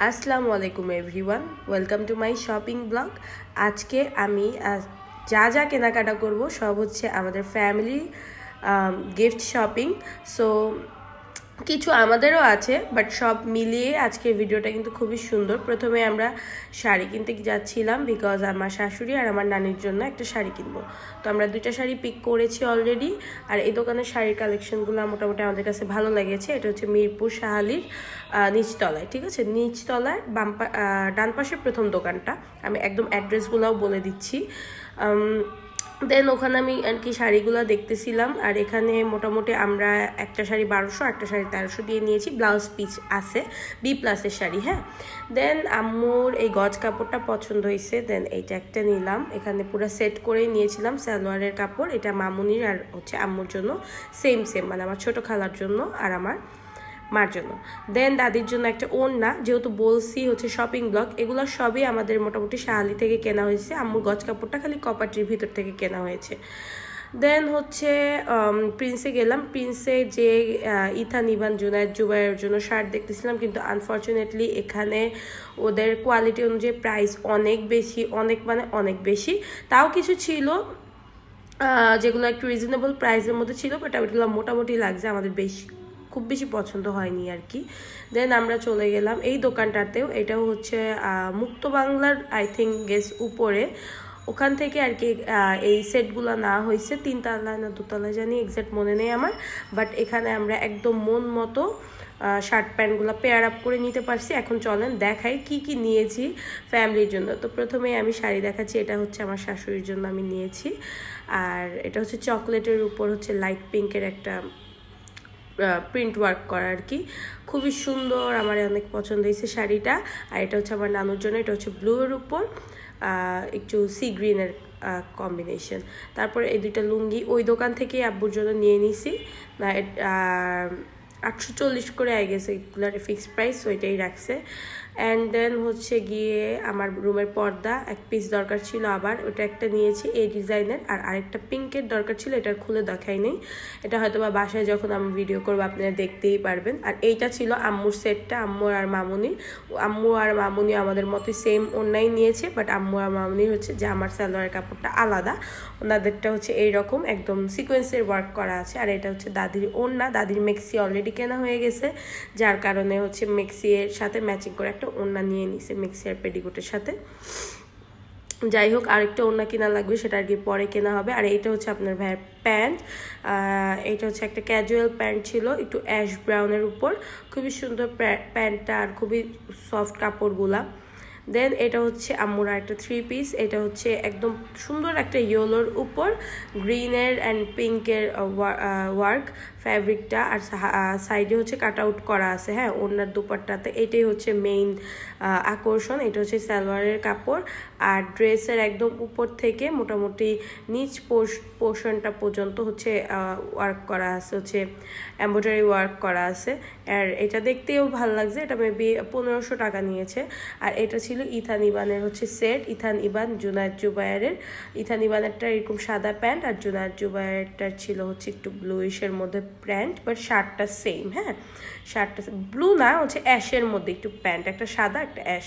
আসসালামু আলাইকুম everyone, welcome to my shopping blog. আজকে আমি যা যা কেনাকাটা করব সব হচ্ছে আমাদের ফ্যামিলি গিফট শপিং। সো কিছু আমাদেরও আছে, বাট সব মিলিয়ে আজকের ভিডিওটা কিন্তু খুবই সুন্দর। প্রথমে আমরা শাড়ি কিনতে যাচ্ছিলাম, বিকজ আমার শাশুড়ি আর আমার নানির জন্য একটা শাড়ি কিনবো। তো আমরা দুইটা শাড়ি পিক করেছি অলরেডি। আর এই দোকানের শাড়ির কালেকশনগুলো মোটামুটি আমাদের কাছে ভালো লেগেছে। এটা হচ্ছে মিরপুর শাহালির নিচতলায়, ঠিক আছে, নিচতলায় ডান পাশের প্রথম দোকানটা। আমি একদম অ্যাড্রেসগুলোও বলে দিচ্ছি। দেন ওখানে আমি আর কি শাড়িগুলো দেখতেছিলাম। আর এখানে মোটামুটি আমরা একটা শাড়ি 1200, একটা শাড়ি 1300 দিয়ে নিয়েছি। ব্লাউজ পিস আছে, B+-এর শাড়ি। হ্যাঁ, দেন আম্মুর এই গজ কাপড়টা পছন্দ হয়েছে, দেন এইটা একটা নিলাম। এখানে পুরো সেট করেই নিয়েছিলাম সালোয়ারের কাপড়। এটা মামুনির আর হচ্ছে আম্মুর জন্য সেম মানে আমার ছোট খালার জন্য আর আমার মার জন্য। দেন দাদির জন্য একটা ওড়না, যেহেতু বলছি হচ্ছে শপিং ব্লগ, এগুলো সবই আমাদের মোটামুটি শাহালি থেকে কেনা হয়েছে। আম্মুর গজ কাপড়টা খালি কপাটির ভিতর থেকে কেনা হয়েছে। দেন হচ্ছে প্রিন্সে গেলাম। প্রিন্সে যে ইথান ইভান জুনায়েদ জুবাইয়ের জন্য শার্ট দেখতেছিলাম, কিন্তু আনফর্চুনেটলি এখানে ওদের কোয়ালিটি অনুযায়ী প্রাইস অনেক বেশি, অনেক বেশি। তাও কিছু ছিল যেগুলো একটু রিজনেবল প্রাইসের মধ্যে ছিল, বাট ওইগুলো মোটামুটি লাগছে, আমাদের খুব বেশি পছন্দ হয়নি আর কি। দেন আমরা চলে গেলাম এই দোকানটাতেও। এটাও হচ্ছে মুক্ত বাংলার আই থিঙ্ক গেস উপরে, ওখান থেকে আর কি এই সেটগুলো না হয়েছে। 3তলায় না 2তলায় জানি, এক্স্যাক্ট মনে নেই আমার। বাট এখানে আমরা একদম মন মতো শার্ট প্যান্টগুলো পেয়ার আপ করে নিতে পারছি। এখন চলেন দেখাই কি কি নিয়েছি ফ্যামিলির জন্য। তো প্রথমে আমি শাড়ি দেখাচ্ছি। এটা হচ্ছে আমার শাশুড়ির জন্য আমি নিয়েছি। আর এটা হচ্ছে চকলেটের উপর হচ্ছে লাইট পিঙ্কের একটা প্রিন্ট ওয়ার্ক করা আর কি, খুবই সুন্দর, আমার অনেক পছন্দ হয়েছে শাড়িটা। আর এটা হচ্ছে আমার নানুর জন্য, এটা হচ্ছে ব্লুয়ের উপর একটু সি গ্রিনের কম্বিনেশন। তারপর এই দুইটা লুঙ্গি ওই দোকান থেকে আব্বুর জন্য নিয়ে নিছি। 840 করে আই গেছে, এগুলার ফিক্সড প্রাইস ওইটাই রাখছে। অ্যান্ড দেন হচ্ছে গিয়ে আমার রুমের পর্দা এক পিস দরকার ছিল, আবার ওটা একটা নিয়েছি এই ডিজাইনের। আর আরেকটা পিঙ্কের দরকার ছিল, এটা খুলে দেখাই নেই, এটা হয়তো বা বাসায় যখন আমি ভিডিও করবো আপনারা দেখতেই পারবেন। আর এইটা ছিল আম্মুর সেটটা, আম্মু আর মামুনি আমাদের মতোই সেম ওড়নাই নিয়েছে, বাট আম্মু আর মামুনি হচ্ছে যে আমার সালোয়ারের কাপড়টা আলাদা, ওনাদেরটা হচ্ছে এইরকম একদম সিকোয়েন্সের ওয়ার্ক করা আছে। আর এটা হচ্ছে দাদির ওড়না, দাদির মেক্সি অলরেডি কেনা হয়ে গেছে, যার কারণে হচ্ছে মেক্সি এর সাথে ম্যাচিং করে একটা ওড়না নিয়ে নিছে, মেক্সি আর পেডিকোটের সাথে। যাই হোক, আরেকটা ওড়না কেনা লাগবে, সেটা আর কি পরে কেনা হবে। আর এইটা হচ্ছে আপনার ভাইয়ের প্যান্ট। এটা হচ্ছে একটা ক্যাজুয়াল প্যান্ট ছিল, একটু অ্যাশ ব্রাউনের উপর, খুবই সুন্দর প্যান্টটা আর খুবই সফট কাপড়গুলা। দেন এটা হচ্ছে আম্মুর একটা 3 পিস। এটা হচ্ছে একদম সুন্দর একটা ইয়েলোর উপর গ্রিনের অ্যান্ড পিঙ্কের ওয়ার্ক ফ্যাব্রিকটা, আর সাইডে হচ্ছে কাট আউট করা আছে। হ্যাঁ, ওনার দুপাট্টাতে এটাই হচ্ছে মেইন আকর্ষণ। এটা হচ্ছে সালোয়ারের কাপড়। আর ড্রেসের একদম উপর থেকে মোটামুটি নিচ পোর্শনটা পর্যন্ত হচ্ছে ওয়ার্ক করা আছে, হচ্ছে এমব্রয়ডারি ওয়ার্ক করা আছে। আর এটা দেখতেও ভালো লাগছে। এটা মেবি 1500 টাকা নিয়েছে। আর এটা ছিল ইথান ইবানের হচ্ছে সেট, ইথান ইবান জুনায়েদ জুবায়েরের। ইথান ইবানেরটা এরকম সাদা প্যান্ট, আর জুনায়েদ জুবায়েরটার ছিল হচ্ছে একটু ব্লুইশের মধ্যে প্যান্ট, বাট শার্টটা সেম। হ্যাঁ, শার্টটা ব্লু না, হচ্ছে অ্যাশের মধ্যে একটু প্যান্ট, একটা সাদা একটা অ্যাশ।